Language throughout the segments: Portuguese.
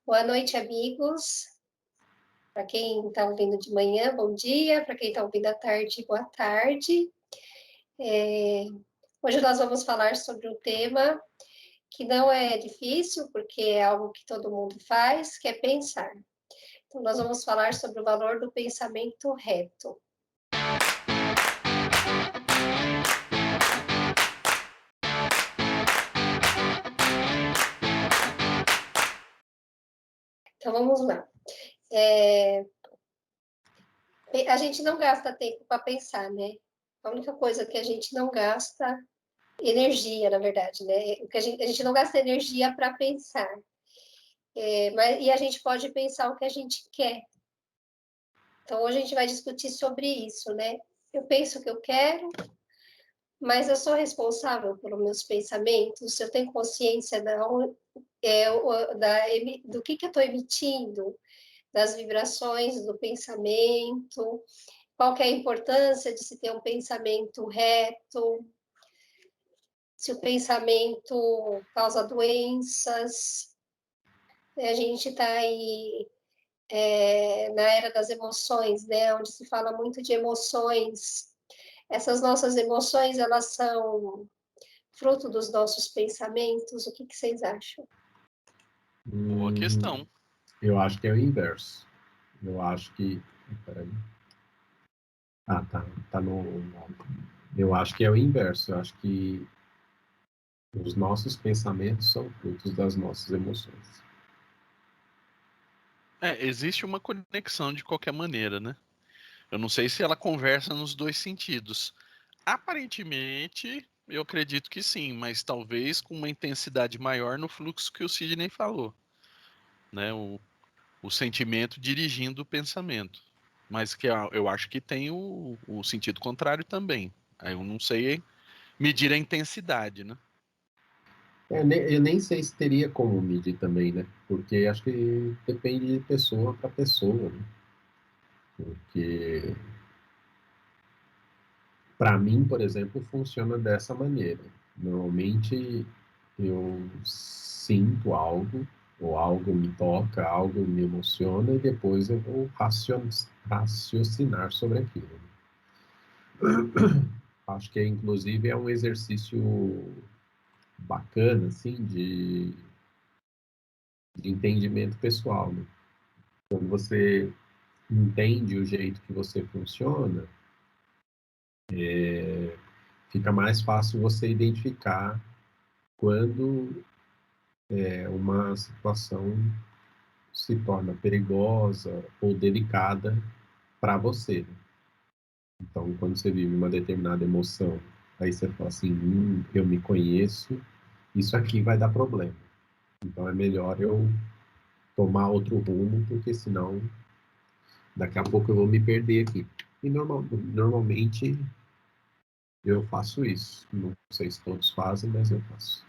Boa noite, amigos. Para quem está ouvindo de manhã, bom dia. Para quem está ouvindo à tarde, boa tarde. Hoje nós vamos falar sobre um tema que não é difícil, porque é algo que todo mundo faz, que é pensar. Então, nós vamos falar sobre o valor do pensamento reto. Então, vamos lá. A gente não gasta tempo para pensar, né? A única coisa que a gente não gasta energia, na verdade, né? A gente não gasta energia para pensar. E a gente pode pensar o que a gente quer. Então, hoje a gente vai discutir sobre isso, né? Eu penso o que eu quero, mas eu sou responsável pelos meus pensamentos, eu tenho consciência do que eu estou emitindo, das vibrações do pensamento, qual que é a importância de se ter um pensamento reto, se o pensamento causa doenças. A gente está aí na era das emoções, né, onde se fala muito de emoções. Essas nossas emoções, elas são fruto dos nossos pensamentos. O que vocês acham? Boa questão. Eu acho que é o inverso. Eu acho que. Peraí. Ah, tá no. Eu acho que é o inverso. Eu acho que os nossos pensamentos são frutos das nossas emoções. Existe uma conexão de qualquer maneira, né? Eu não sei se ela conversa nos dois sentidos. Aparentemente, eu acredito que sim, mas talvez com uma intensidade maior no fluxo que o Sidney falou, né? O sentimento dirigindo o pensamento. Mas que eu acho que tem o sentido contrário também. Aí eu não sei medir a intensidade, né? Eu nem sei se teria como medir também, né? Porque acho que depende de pessoa para pessoa, né? Porque, para mim, por exemplo, funciona dessa maneira. Normalmente eu sinto algo, ou algo me toca, algo me emociona, e depois eu vou raciocinar sobre aquilo. Acho que, inclusive, é um exercício bacana, assim, de entendimento pessoal, né? Quando você entende o jeito que você funciona, fica mais fácil você identificar quando uma situação se torna perigosa ou delicada para você, né? Então, quando você vive uma determinada emoção, aí você fala assim, eu me conheço, isso aqui vai dar problema. Então, é melhor eu tomar outro rumo, porque senão daqui a pouco eu vou me perder aqui. E normalmente eu faço isso. Não sei se todos fazem, mas eu faço.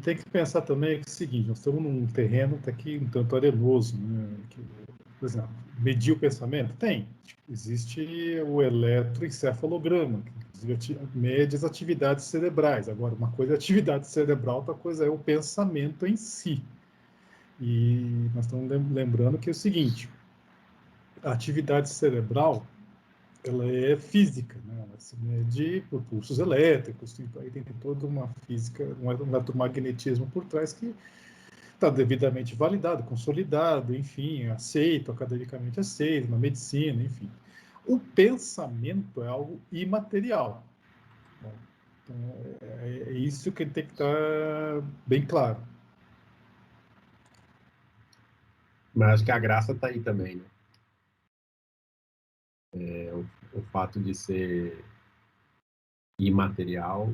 Tem que pensar também que é o seguinte, nós estamos num terreno que aqui um tanto arenoso, né? Por exemplo, medir o pensamento? Tem. Existe o eletroencefalograma, que inclusive mede as atividades cerebrais. Agora, uma coisa é a atividade cerebral, outra coisa é o pensamento em si. E nós estamos lembrando que é o seguinte, a atividade cerebral, ela é física, né? Ela se mede por pulsos elétricos, aí tem toda uma física, um eletromagnetismo por trás que está devidamente validado, consolidado, enfim, aceito, academicamente aceito, na medicina, enfim. O pensamento é algo imaterial. Bom, então, é isso que tem que estar bem claro. Mas acho que a graça está aí também, né? O fato de ser imaterial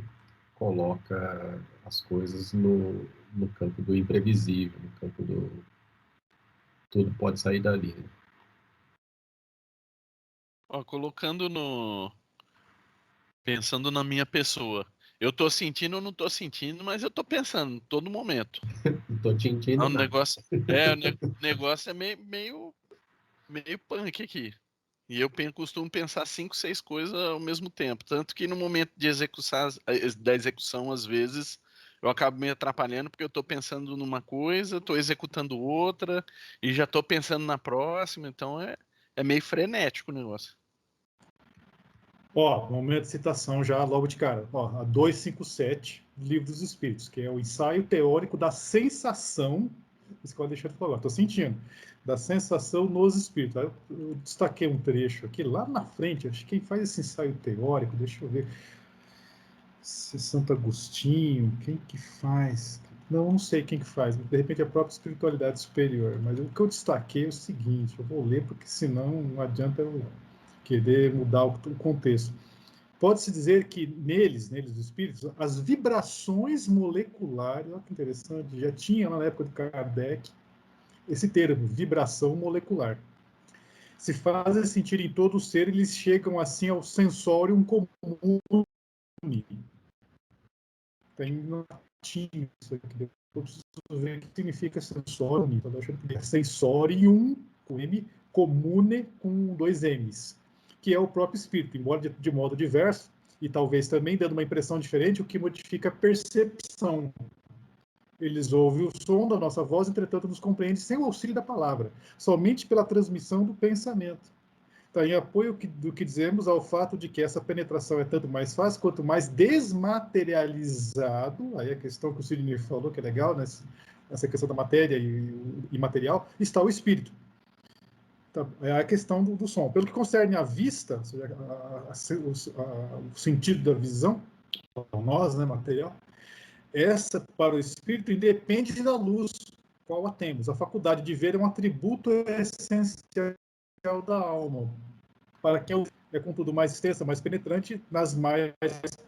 coloca as coisas no campo do imprevisível, no campo do tudo pode sair dali, né? Ó, pensando na minha pessoa. Eu tô sentindo ou não tô sentindo, mas eu tô pensando todo momento. Não tô te O sentindo nada. negócio é meio punk aqui. E eu costumo pensar 5, 6 coisas ao mesmo tempo. Tanto que no momento da execução, às vezes, eu acabo me atrapalhando porque eu estou pensando numa coisa, estou executando outra, e já estou pensando na próxima, então é meio frenético o negócio. Ó, momento de citação já logo de cara. Ó, a 257, Livro dos Espíritos, que é o ensaio teórico da sensação, isso que eu deixei de falar, estou sentindo, da sensação nos espíritos. Aí eu destaquei um trecho aqui, lá na frente, acho que quem faz esse ensaio teórico, deixa eu ver, se Santo Agostinho, quem que faz? Não sei quem que faz, de repente é a própria espiritualidade superior, mas o que eu destaquei é o seguinte, eu vou ler porque senão não adianta eu querer mudar o contexto. Pode-se dizer que neles, os espíritos, as vibrações moleculares, olha que interessante, já tinha na época de Kardec esse termo, vibração molecular. Se fazem sentir em todo o ser, eles chegam assim ao sensorium comum. Tem no latim isso aqui, eu preciso ver o que significa sensorium. Sensorium, com M, comune, com 2 M's, que é o próprio espírito, embora de modo diverso, e talvez também dando uma impressão diferente, o que modifica a percepção. Eles ouvem o som da nossa voz, entretanto nos compreendem sem o auxílio da palavra, somente pela transmissão do pensamento. Está em apoio do que dizemos ao fato de que essa penetração é tanto mais fácil quanto mais desmaterializado, aí a questão que o Sidney falou, que é legal, né? Essa questão da matéria e material, está o espírito. É a questão do som. Pelo que concerne à vista, ou seja, o sentido da visão, nós, né, material, essa, para o espírito, independe da luz qual a temos. A faculdade de ver é um atributo essencial da alma. Para quem é, contudo, mais extensa, mais penetrante, nas mais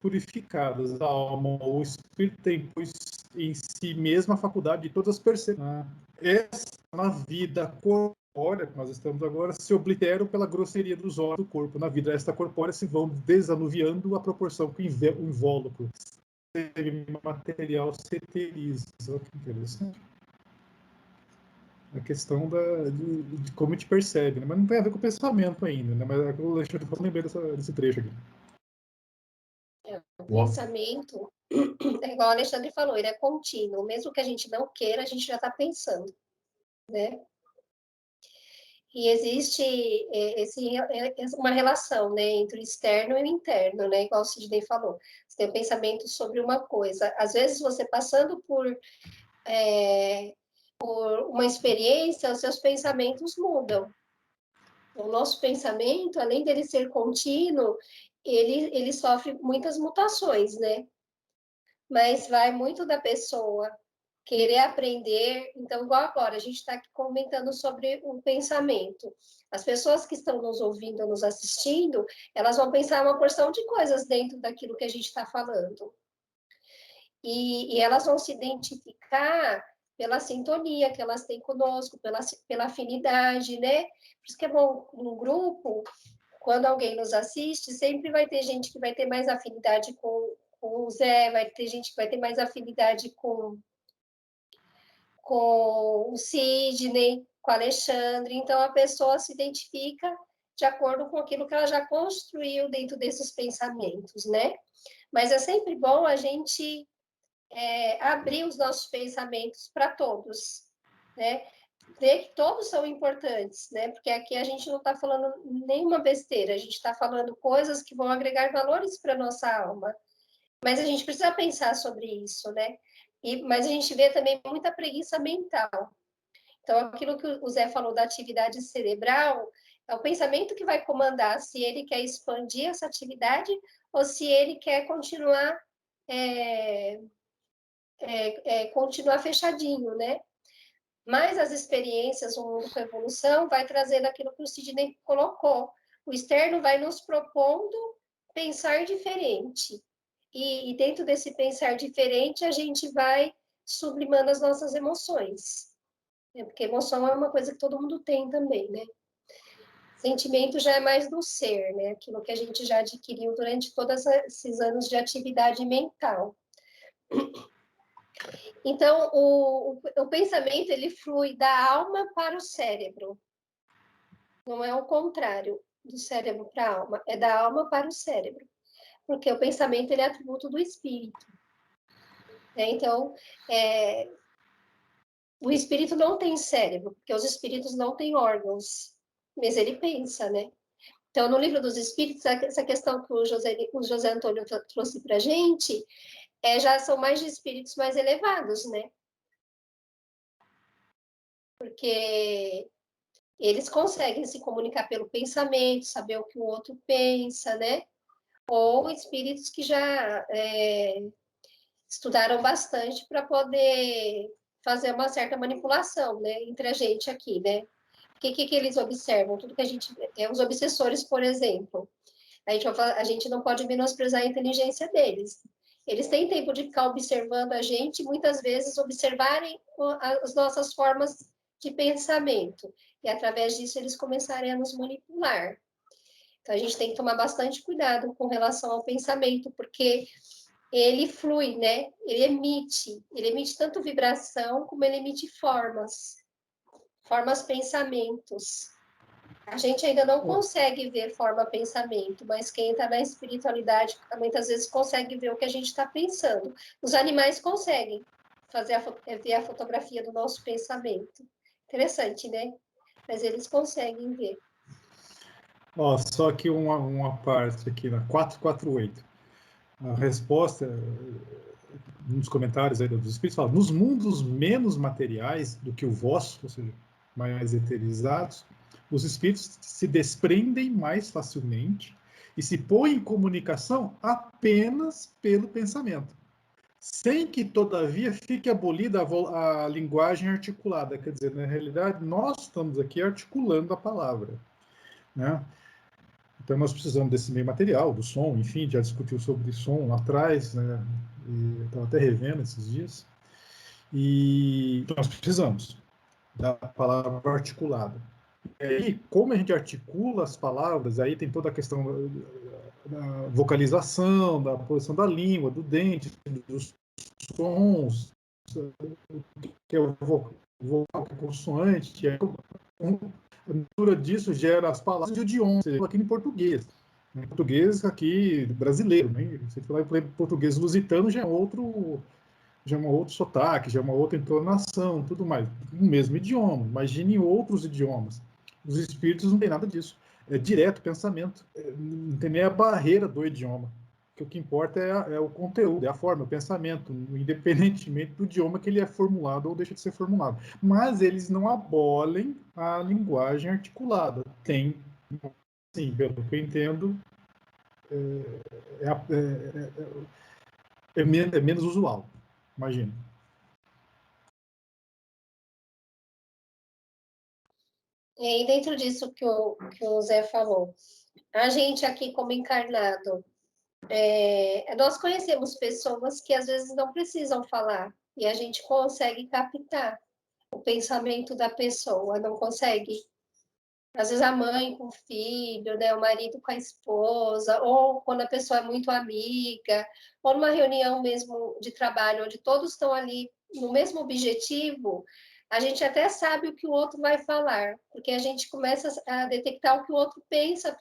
purificadas. A alma ou o espírito tem, pois, em si mesma a faculdade de todas as percepções. Essa, na vida corpórea que nós estamos agora, se obliteram pela grosseria dos órgãos do corpo. Na vida esta corpórea se vão desanuviando à proporção que o invólucro material se eteriza. Olha que interessante. A questão de como a gente percebe, né? Mas não tem a ver com o pensamento ainda, né? Mas eu lembrei desse trecho aqui. O pensamento, é igual o Alexandre falou, ele é contínuo. Mesmo que a gente não queira, a gente já está pensando, né? E existe uma relação, né, entre o externo e o interno, né, igual o Sidney falou. Você tem um pensamento sobre uma coisa. Às vezes, você passando por uma experiência, os seus pensamentos mudam. O nosso pensamento, além dele ser contínuo, ele sofre muitas mutações, né? Mas vai muito da pessoa querer aprender. Então, igual agora, a gente está aqui comentando sobre o pensamento. As pessoas que estão nos ouvindo, nos assistindo, elas vão pensar uma porção de coisas dentro daquilo que a gente está falando. E elas vão se identificar pela sintonia que elas têm conosco, pela afinidade, né? Por isso que é bom, no grupo, quando alguém nos assiste, sempre vai ter gente que vai ter mais afinidade com o Zé, vai ter gente que vai ter mais afinidade com o Sidney, com o Alexandre. Então, a pessoa se identifica de acordo com aquilo que ela já construiu dentro desses pensamentos, né? Mas é sempre bom a gente abrir os nossos pensamentos para todos, né? Ver que todos são importantes, né? Porque aqui a gente não está falando nenhuma besteira, a gente está falando coisas que vão agregar valores para a nossa alma. Mas a gente precisa pensar sobre isso, né? Mas a gente vê também muita preguiça mental. Então, aquilo que o Zé falou da atividade cerebral, é o pensamento que vai comandar se ele quer expandir essa atividade ou se ele quer continuar continuar fechadinho, né? Mas as experiências, o mundo com a evolução, vai trazendo aquilo que o Sidney colocou. O externo vai nos propondo pensar diferente. E dentro desse pensar diferente, a gente vai sublimando as nossas emoções. Né? Porque emoção é uma coisa que todo mundo tem também, né? Sentimento já é mais do ser, né? Aquilo que a gente já adquiriu durante todos esses anos de atividade mental. Então, o pensamento, ele flui da alma para o cérebro. Não é o contrário, do cérebro para a alma. É da alma para o cérebro. Porque o pensamento, ele é atributo do espírito. né? Então, o espírito não tem cérebro, porque os espíritos não têm órgãos, mas ele pensa, né? Então, no livro dos espíritos, essa questão que o José Antônio trouxe para a gente, já são mais de espíritos mais elevados, né? Porque eles conseguem se comunicar pelo pensamento, saber o que o outro pensa, né? Ou espíritos que já estudaram bastante para poder fazer uma certa manipulação, né? Entre a gente aqui, né? O que eles observam? Tudo que a gente... os obsessores, por exemplo. A gente não pode menosprezar a inteligência deles. Eles têm tempo de ficar observando a gente, muitas vezes observarem as nossas formas de pensamento. E, através disso, eles começarem a nos manipular. Então, a gente tem que tomar bastante cuidado com relação ao pensamento, porque ele flui, né? Ele emite tanto vibração, como ele emite formas, pensamentos. A gente ainda não consegue ver forma pensamento, mas quem está na espiritualidade muitas vezes consegue ver o que a gente está pensando. Os animais conseguem ver a fotografia do nosso pensamento. Interessante, né? Mas eles conseguem ver. Ó, só que uma parte aqui na 448. A resposta, nos comentários aí dos espíritos, fala: nos mundos menos materiais do que o vosso, ou seja, mais eterizados, os espíritos se desprendem mais facilmente e se põem em comunicação apenas pelo pensamento, sem que, todavia, fique abolida a linguagem articulada. Quer dizer, na realidade, nós estamos aqui articulando a palavra, né? Então, nós precisamos desse meio material, do som, enfim, já discutiu sobre som lá atrás, né? Estava até revendo esses dias. E nós precisamos da palavra articulada. E aí, como a gente articula as palavras, aí tem toda a questão da vocalização, da posição da língua, do dente, dos sons, que é o vocal, que é consoante, que é a mistura disso gera as palavras de idioma, aqui em português. Em português aqui brasileiro, né? Se falar em português lusitano já é outro sotaque, já é uma outra entonação, tudo mais. O mesmo idioma. Imagine outros idiomas. Os espíritos não têm nada disso. É direto pensamento. Não tem nem a barreira do idioma. Que o que importa é o conteúdo, é a forma, o pensamento, independentemente do idioma que ele é formulado ou deixa de ser formulado. Mas eles não abolem a linguagem articulada. Tem, sim, pelo que eu entendo, é menos usual. Imagina. E aí, dentro disso que o Zé falou, a gente aqui como encarnado, nós conhecemos pessoas que às vezes não precisam falar, e a gente consegue captar o pensamento da pessoa, não consegue? Às vezes a mãe com o filho, né, o marido com a esposa, ou quando a pessoa é muito amiga, ou numa reunião mesmo de trabalho, onde todos estão ali no mesmo objetivo, a gente até sabe o que o outro vai falar, porque a gente começa a detectar o que o outro pensa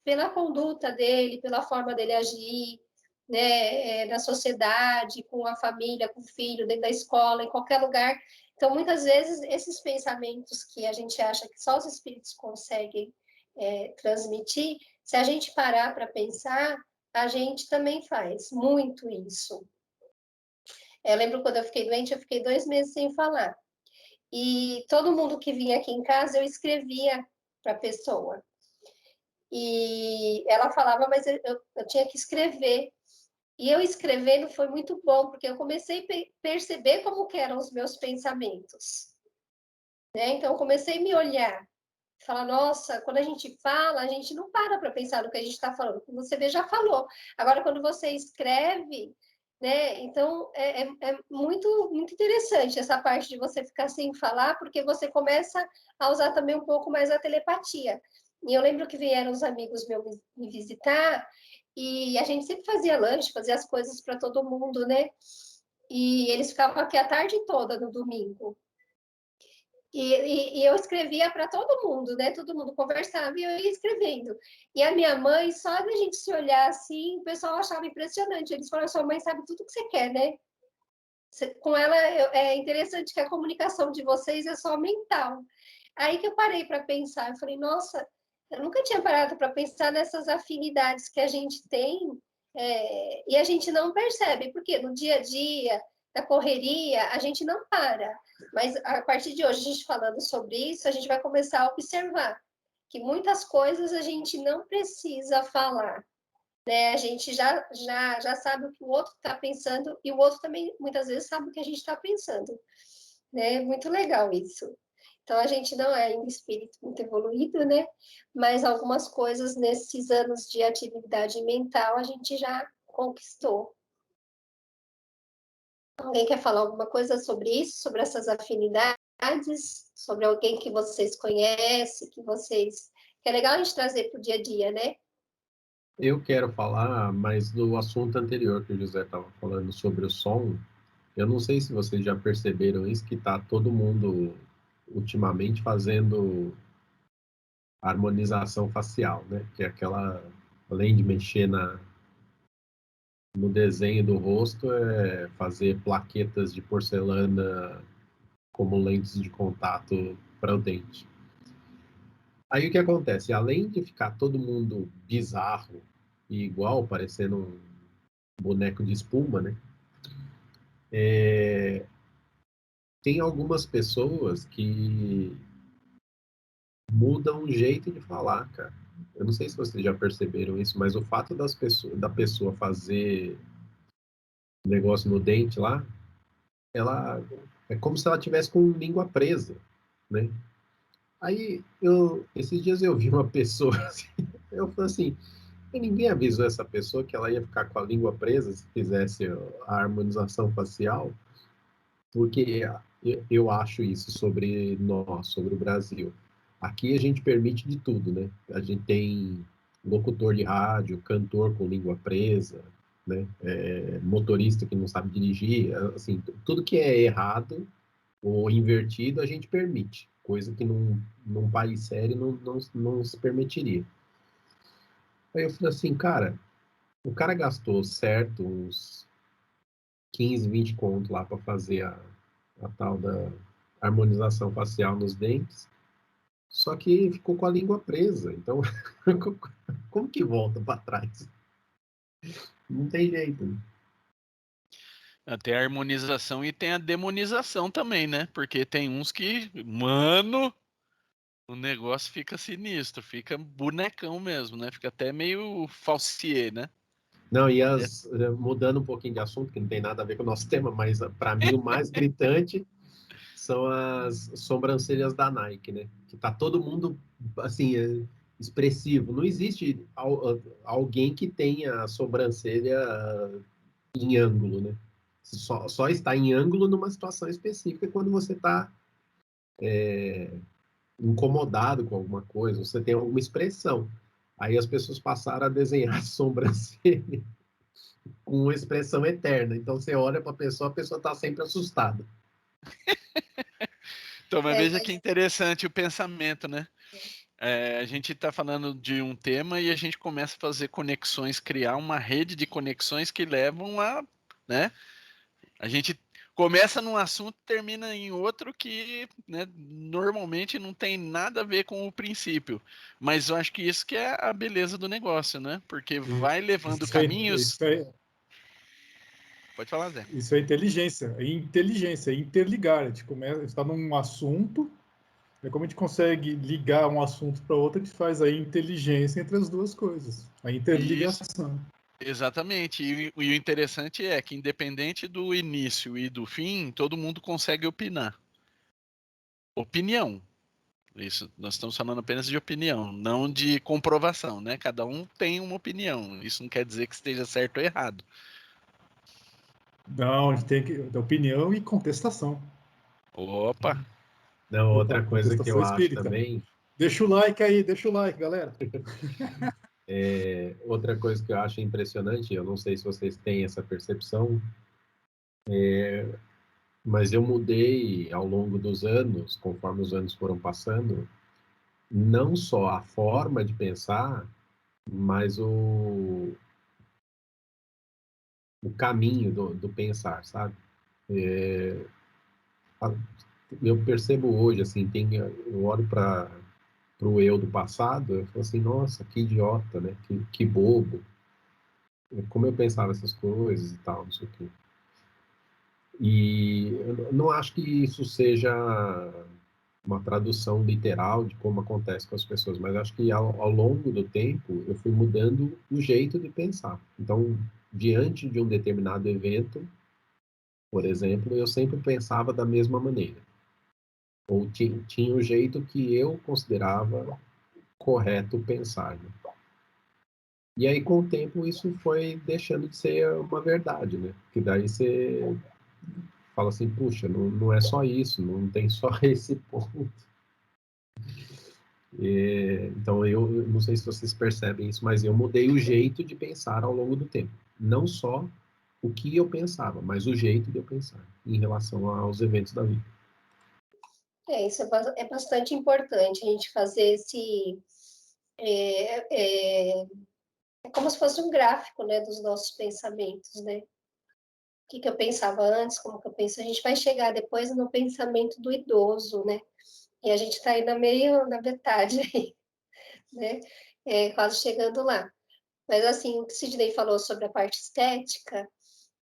pela conduta dele, pela forma dele agir, né, na sociedade, com a família, com o filho, dentro da escola, em qualquer lugar. Então, muitas vezes, esses pensamentos que a gente acha que só os espíritos conseguem transmitir, se a gente parar para pensar, a gente também faz muito isso. Eu lembro quando eu fiquei doente, eu fiquei 2 meses sem falar. E todo mundo que vinha aqui em casa, eu escrevia para a pessoa. E ela falava, mas eu tinha que escrever. E eu escrevendo foi muito bom, porque eu comecei a perceber como que eram os meus pensamentos. Né? Então, eu comecei a me olhar. Falar, nossa, quando a gente fala, a gente não para pensar no que a gente está falando. Como você vê, já falou. Agora, quando você escreve, né? Então, é muito, muito interessante essa parte de você ficar sem falar, porque você começa a usar também um pouco mais a telepatia. E eu lembro que vieram os amigos meus me visitar, e a gente sempre fazia lanche, fazia as coisas para todo mundo, né? E eles ficavam aqui a tarde toda no domingo. E eu escrevia para todo mundo, né? Todo mundo conversava e eu ia escrevendo. E a minha mãe, só da gente se olhar assim, o pessoal achava impressionante. Eles falaram, sua mãe sabe tudo que você quer, né? Com ela é interessante que a comunicação de vocês é só mental. Aí que eu parei para pensar, eu falei, nossa, eu nunca tinha parado para pensar nessas afinidades que a gente tem, e a gente não percebe, porque no dia a dia, da correria, a gente não para. Mas a partir de hoje, a gente falando sobre isso, a gente vai começar a observar que muitas coisas a gente não precisa falar, né? A gente já sabe o que o outro está pensando e o outro também muitas vezes sabe o que a gente está pensando, né? Muito legal isso. Então a gente não é ainda espírito muito evoluído, né? Mas algumas coisas nesses anos de atividade mental a gente já conquistou. Alguém quer falar alguma coisa sobre isso, sobre essas afinidades, sobre alguém que vocês conhecem, que é legal a gente trazer para o dia a dia, né? Eu quero falar, mas do assunto anterior que o José estava falando sobre o som, eu não sei se vocês já perceberam isso, que está todo mundo ultimamente fazendo harmonização facial, né? Que é aquela, além de mexer no desenho do rosto, é fazer plaquetas de porcelana como lentes de contato para o dente. Aí o que acontece? Além de ficar todo mundo bizarro e igual, parecendo um boneco de espuma, né? Tem algumas pessoas que mudam o jeito de falar, cara. Eu não sei se vocês já perceberam isso, mas o fato da pessoa fazer negócio no dente lá, ela é como se ela tivesse com língua presa, né? Aí esses dias eu vi uma pessoa assim, eu falei assim, e ninguém avisou essa pessoa que ela ia ficar com a língua presa se fizesse a harmonização facial, porque eu acho isso sobre nós, sobre o Brasil. Aqui a gente permite de tudo, né? A gente tem locutor de rádio, cantor com língua presa, né? Motorista que não sabe dirigir, assim, tudo que é errado ou invertido a gente permite, coisa que num país sério não se permitiria. Aí eu falei assim, cara, o cara gastou certo uns 15, 20 conto lá para fazer a tal da harmonização facial nos dentes, só que ficou com a língua presa. Então, como que volta para trás? Não tem jeito. Né? Tem a harmonização e tem a demonização também, né? Porque tem uns que, mano, o negócio fica sinistro, fica bonecão mesmo, né? Fica até meio falsier, né? Não, e mudando um pouquinho de assunto, que não tem nada a ver com o nosso tema, mas para mim o mais gritante são as sobrancelhas da Nike, né? Que tá todo mundo, assim, expressivo. Não existe alguém que tenha a sobrancelha em ângulo, né? Só está em ângulo numa situação específica quando você está incomodado com alguma coisa, você tem alguma expressão. Aí as pessoas passaram a desenhar a sobrancelha com uma expressão eterna. Então você olha para a pessoa está sempre assustada. Então, mas veja que interessante o pensamento, né? A gente está falando de um tema e a gente começa a fazer conexões, criar uma rede de conexões que levam a, né? A gente começa num assunto e termina em outro que, né, normalmente não tem nada a ver com o princípio. Mas eu acho que isso que é a beleza do negócio, né? Porque vai levando caminhos. Pode falar, Zé. Isso é inteligência. É interligar. A gente está num assunto, como a gente consegue ligar um assunto para outro, a gente faz a inteligência entre as duas coisas. A interligação. Isso. Exatamente. E o interessante é que, independente do início e do fim, todo mundo consegue opinar. Opinião. Isso, nós estamos falando apenas de opinião, não de comprovação, né? Cada um tem uma opinião. Isso não quer dizer que esteja certo ou errado. Não, a gente tem que dar opinião e contestação. Opa! Não, outra coisa que eu acho espírita. também. Deixa o like aí, deixa o like, galera. Outra coisa que eu acho impressionante, eu não sei se vocês têm essa percepção, mas eu mudei ao longo dos anos, conforme os anos foram passando, não só a forma de pensar, mas o caminho do pensar, sabe? Eu percebo hoje, assim, eu olho para o eu do passado, eu falo assim, nossa, que idiota, né? Que bobo. Como eu pensava essas coisas e tal, não sei o quê. E eu não acho que isso seja uma tradução literal de como acontece com as pessoas, mas acho que ao longo do tempo eu fui mudando o jeito de pensar. Então, diante de um determinado evento, por exemplo, eu sempre pensava da mesma maneira. Ou tinha o jeito que eu considerava correto pensar, né? E aí, com o tempo, isso foi deixando de ser uma verdade, né? Que daí você fala assim, puxa, não é só isso, não tem só esse ponto. Então, eu não sei se vocês percebem isso, mas eu mudei o jeito de pensar ao longo do tempo. Não só o que eu pensava, mas o jeito de eu pensar em relação aos eventos da vida. Isso é bastante importante, a gente fazer é como se fosse um gráfico, né, dos nossos pensamentos, né? O que eu pensava antes, como que eu penso, a gente vai chegar depois no pensamento do idoso, né? E a gente está aí na metade aí, né? Quase chegando lá. Mas assim, o que o Sidney falou sobre a parte estética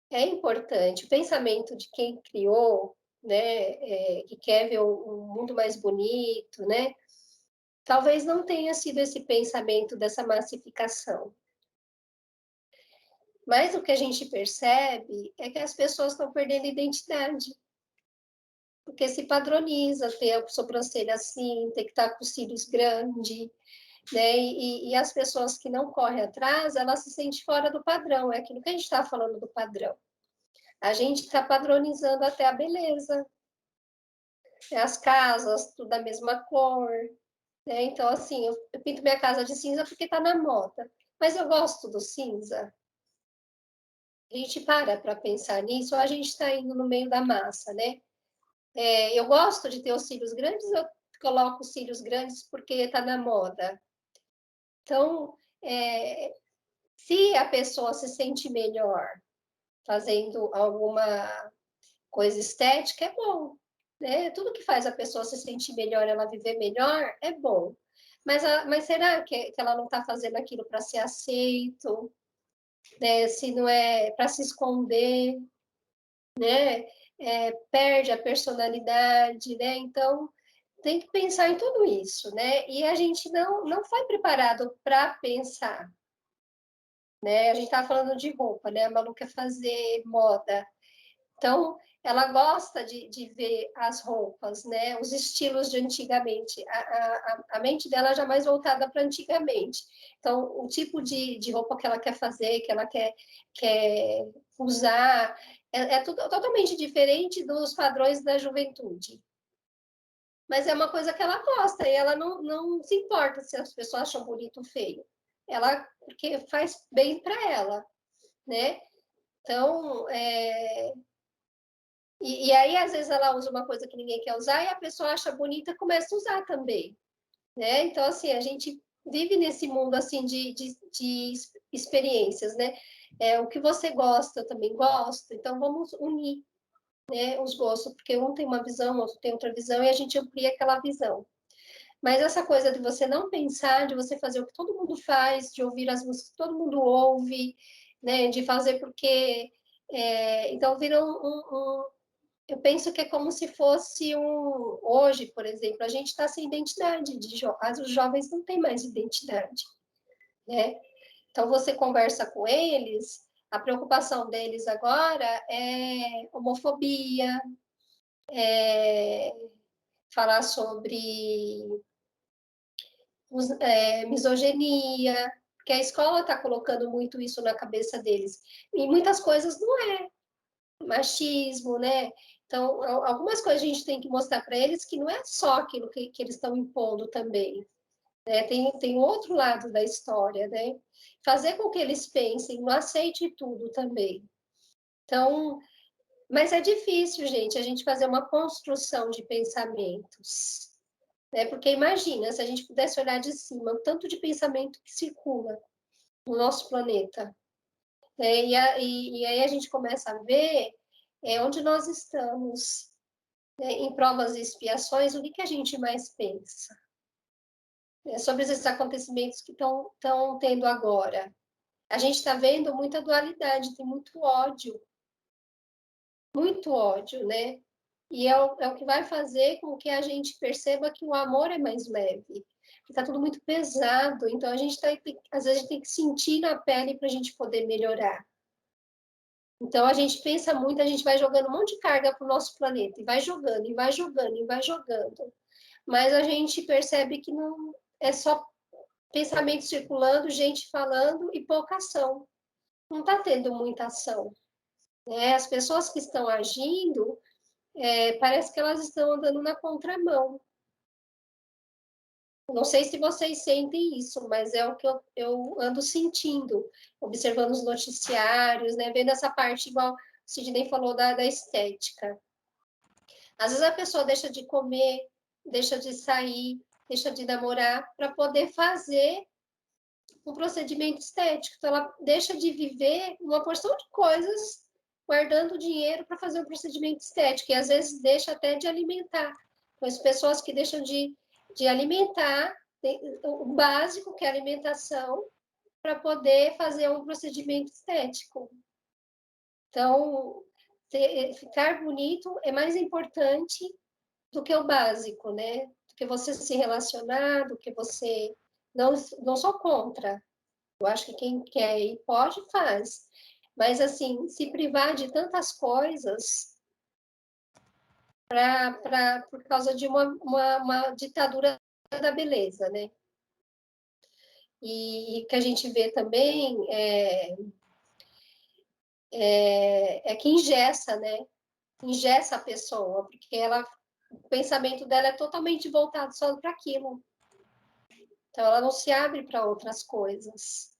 é importante. O pensamento de quem criou, né, que quer ver um mundo mais bonito, né? Talvez não tenha sido esse pensamento dessa massificação. Mas o que a gente percebe é que as pessoas estão perdendo identidade. Porque se padroniza ter a sobrancelha assim, ter que estar com os cílios grandes, né? E as pessoas que não correm atrás, elas se sentem fora do padrão. É aquilo que a gente está falando do padrão. A gente está padronizando até a beleza. As casas, tudo da mesma cor. Né? Então, assim, eu pinto minha casa de cinza porque está na moda. Mas eu gosto do cinza. A gente para pensar nisso, ou a gente está indo no meio da massa, né? Eu gosto de ter os cílios grandes, eu coloco os cílios grandes porque está na moda. Então, se a pessoa se sente melhor fazendo alguma coisa estética, é bom. Né? Tudo que faz a pessoa se sentir melhor, ela viver melhor, é bom. Mas será que ela não está fazendo aquilo para ser aceito? Né? Se não é para se esconder, né? Perde a personalidade, né? Então, tem que pensar em tudo isso, né? E a gente não foi preparado para pensar, né? A gente estava falando de roupa, né? A Malu quer fazer moda. Então, ela gosta de ver as roupas, né? Os estilos de antigamente. A mente dela é já mais voltada para antigamente. Então, o tipo de roupa que ela quer fazer, que ela quer usar, tudo totalmente diferente dos padrões da juventude. Mas é uma coisa que ela gosta e ela não se importa se as pessoas acham bonito ou feio. Porque faz bem para ela, né? Então, e aí, às vezes, ela usa uma coisa que ninguém quer usar e a pessoa acha bonita e começa a usar também, né? Então, assim, a gente vive nesse mundo, assim, de experiências, né? O que você gosta, eu também gosto, então vamos unir, né, os gostos, porque um tem uma visão, outro tem outra visão, e a gente amplia aquela visão. Mas essa coisa de você não pensar, de você fazer o que todo mundo faz, de ouvir as músicas que todo mundo ouve, né, de fazer porque... então, vira eu penso que é como se fosse hoje, por exemplo, a gente está sem identidade, os jovens não têm mais identidade, né? Então, você conversa com eles, a preocupação deles agora é homofobia, falar sobre misoginia, porque a escola está colocando muito isso na cabeça deles. E muitas coisas não é machismo, né? Então, algumas coisas a gente tem que mostrar para eles que não é só aquilo que eles estão impondo também. Né? Tem outro lado da história, né? Fazer com que eles pensem, não aceite tudo também. Então, mas é difícil, gente, a gente fazer uma construção de pensamentos. Né? Porque imagina, se a gente pudesse olhar de cima, o tanto de pensamento que circula no nosso planeta. Né? E aí a gente começa a ver onde nós estamos, né, em provas e expiações, o que a gente mais pensa? Sobre esses acontecimentos que estão tendo agora. A gente está vendo muita dualidade, tem muito ódio, né? E é o que vai fazer com que a gente perceba que o amor é mais leve. Está tudo muito pesado, então às vezes a gente tem que sentir na pele para a gente poder melhorar. Então a gente pensa muito, a gente vai jogando um monte de carga para o nosso planeta, e vai jogando, e vai jogando, e vai jogando. Mas a gente percebe que não é só pensamento circulando, gente falando e pouca ação. Não está tendo muita ação. Né? As pessoas que estão agindo, parece que elas estão andando na contramão. Não sei se vocês sentem isso, mas é o que eu ando sentindo, observando os noticiários, né? Vendo essa parte, igual o Sidney falou, da estética. Às vezes a pessoa deixa de comer, deixa de sair, deixa de namorar, para poder fazer um procedimento estético. Então, ela deixa de viver uma porção de coisas, guardando dinheiro para fazer um procedimento estético, e às vezes deixa até de alimentar. Então, as pessoas que deixam de alimentar, o básico, que é a alimentação, para poder fazer um procedimento estético. Então, ficar bonito é mais importante do que o básico, né? Do que você se relacionar, do que você... Não sou contra. Eu acho que quem quer e pode, faz. Mas, assim, se privar de tantas coisas por causa de uma ditadura da beleza, né? E que a gente vê também que engessa, né? Engessa a pessoa, porque o pensamento dela é totalmente voltado só para aquilo. Então, ela não se abre para outras coisas.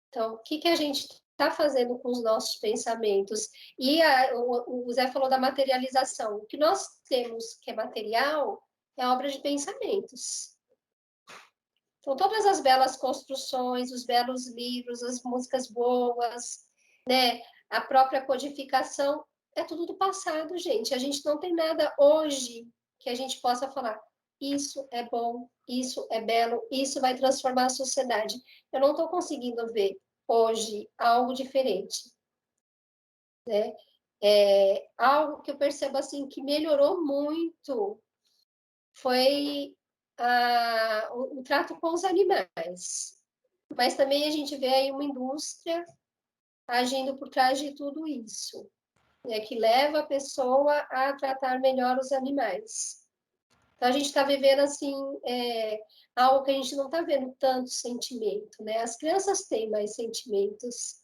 Então, o que a gente está fazendo com os nossos pensamentos? E o Zé falou da materialização. O que nós temos que é material é obra de pensamentos. Então, todas as belas construções, os belos livros, as músicas boas, né? A própria codificação, é tudo do passado, gente. A gente não tem nada hoje que a gente possa falar, isso é bom, isso é belo, isso vai transformar a sociedade. Eu não estou conseguindo ver hoje algo diferente, né? Algo que eu percebo assim que melhorou muito foi o trato com os animais. Mas também a gente vê aí uma indústria agindo por trás de tudo isso, né, que leva a pessoa a tratar melhor os animais. Então, a gente está vivendo, assim, algo que a gente não está vendo tanto sentimento, né? As crianças têm mais sentimentos,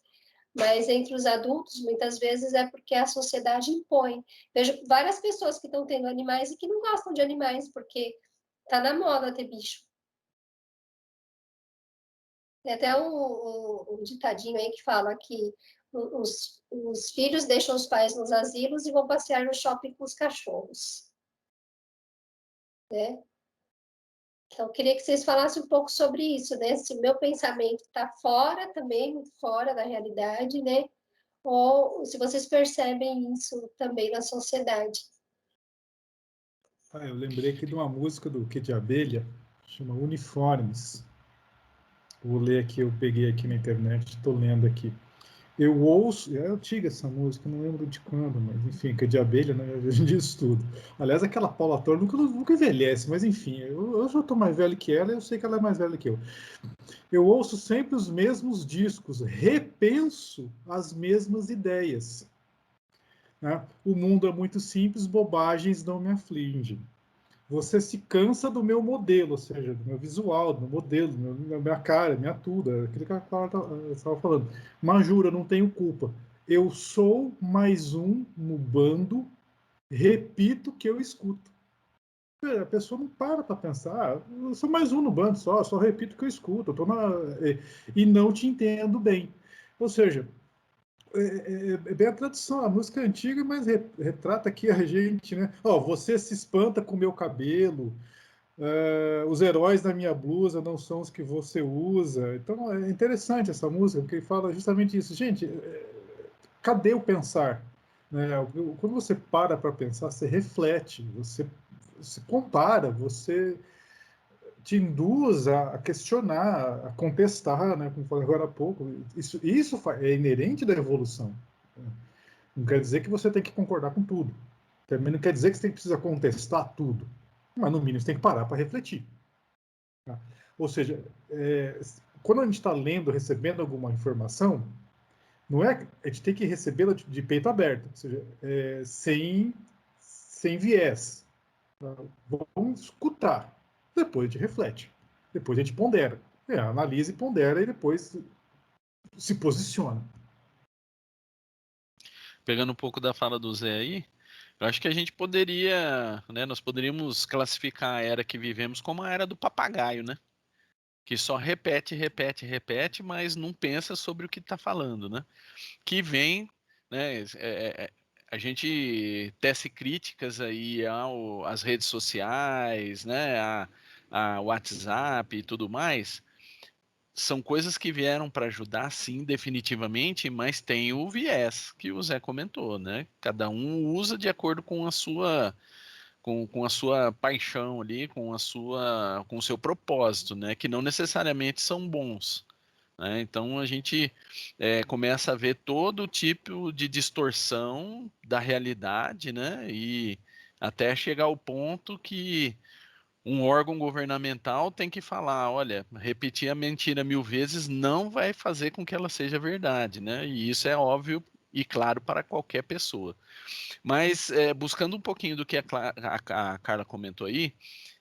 mas entre os adultos, muitas vezes, é porque a sociedade impõe. Vejo várias pessoas que estão tendo animais e que não gostam de animais, porque está na moda ter bicho. Tem até um ditadinho aí que fala que os filhos deixam os pais nos asilos e vão passear no shopping com os cachorros. Né? Então, eu queria que vocês falassem um pouco sobre isso, né? Se o meu pensamento está fora também, muito fora da realidade, né? Ou se vocês percebem isso também na sociedade. Eu lembrei aqui de uma música do Kid Abelha, chama Uniformes. Vou ler aqui, eu peguei aqui na internet, estou lendo aqui. Eu ouço, é antiga essa música, não lembro de quando, mas enfim, que é de abelha, né? A gente diz tudo. Aliás, aquela Paula Tour nunca envelhece, mas enfim, eu já estou mais velho que ela e eu sei que ela é mais velha que eu. Eu ouço sempre os mesmos discos, repenso as mesmas ideias. Né? O mundo é muito simples, bobagens não me afligem. Você se cansa do meu modelo, ou seja, do meu visual, do meu modelo, da minha cara, minha tudo, aquilo que a Clara estava falando. Mas jura, não tenho culpa. Eu sou mais um no bando, repito que eu escuto. A pessoa não para pensar, eu sou mais um no bando só repito que eu escuto, e não te entendo bem. Ou seja, é bem a tradução, a música é antiga, mas retrata aqui a gente, né? Você se espanta com o meu cabelo, os heróis da minha blusa não são os que você usa. Então é interessante essa música, porque fala justamente isso. Gente, cadê o pensar? né? Quando você para pensar, você reflete, você compara, você te induz a questionar, a contestar, né? Como falei agora há pouco. Isso é inerente da evolução. Não quer dizer que você tem que concordar com tudo. Também não quer dizer que você precisa contestar tudo. Mas, no mínimo, você tem que parar para refletir. Tá? Ou seja, quando a gente está lendo, recebendo alguma informação, não é, a gente tem que recebê-la de peito aberto, ou seja, sem viés. Tá? Vamos escutar. Depois a gente reflete. Depois a gente pondera. Analisa e pondera e depois se posiciona. Pegando um pouco da fala do Zé aí, eu acho que a gente poderia, né, nós poderíamos classificar a era que vivemos como a era do papagaio, né? Que só repete, repete, repete, mas não pensa sobre o que está falando, né? Que vem, né? A gente tece críticas aí às redes sociais, né? A WhatsApp e tudo mais. São coisas que vieram para ajudar, sim, definitivamente, mas tem o viés que o Zé comentou, né? Cada um usa de acordo com a sua com a sua paixão ali, com o seu propósito, né? Que não necessariamente são bons. Né? Então a gente começa a ver todo tipo de distorção da realidade, né? E até chegar ao ponto que um órgão governamental tem que falar, olha, repetir a mentira 1000 vezes não vai fazer com que ela seja verdade, né? E isso é óbvio e claro para qualquer pessoa. Mas buscando um pouquinho do que a Carla comentou aí,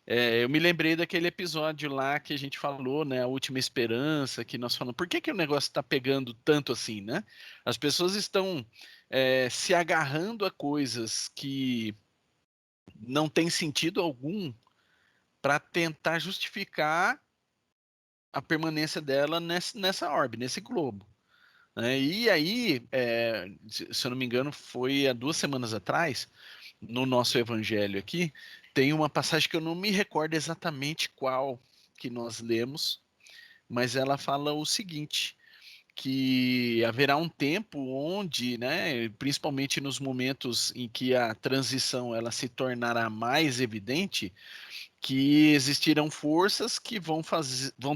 eu me lembrei daquele episódio lá que a gente falou, né? A Última Esperança, que nós falamos, por que o negócio está pegando tanto assim, né? As pessoas estão se agarrando a coisas que não têm sentido algum para tentar justificar a permanência dela nessa orbe, nesse globo. Né? E aí, se eu não me engano, foi há 2 semanas atrás, no nosso evangelho aqui, tem uma passagem que eu não me recordo exatamente qual que nós lemos, mas ela fala o seguinte, que haverá um tempo onde, né, principalmente nos momentos em que a transição ela se tornará mais evidente, que existirão forças que vão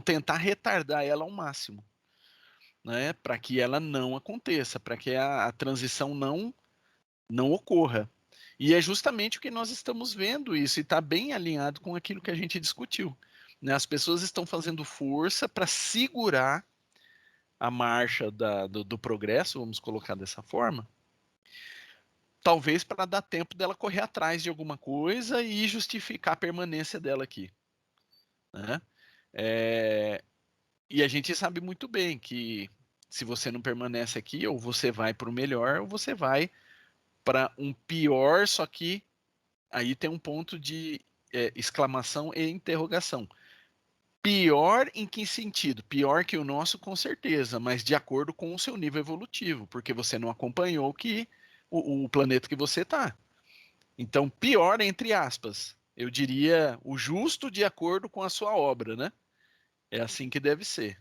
tentar retardar ela ao máximo, né, para que ela não aconteça, para que a transição não ocorra. E é justamente o que nós estamos vendo isso, e está bem alinhado com aquilo que a gente discutiu. Né? As pessoas estão fazendo força para segurar a marcha do progresso, vamos colocar dessa forma, talvez para dar tempo dela correr atrás de alguma coisa e justificar a permanência dela aqui. Né? E a gente sabe muito bem que se você não permanece aqui, ou você vai para o melhor, ou você vai para um pior, só que aí tem um ponto de exclamação e interrogação. Pior em que sentido? Pior que o nosso, com certeza, mas de acordo com o seu nível evolutivo, porque você não acompanhou o planeta que você está. Então, pior entre aspas. Eu diria o justo de acordo com a sua obra, né? É assim que deve ser.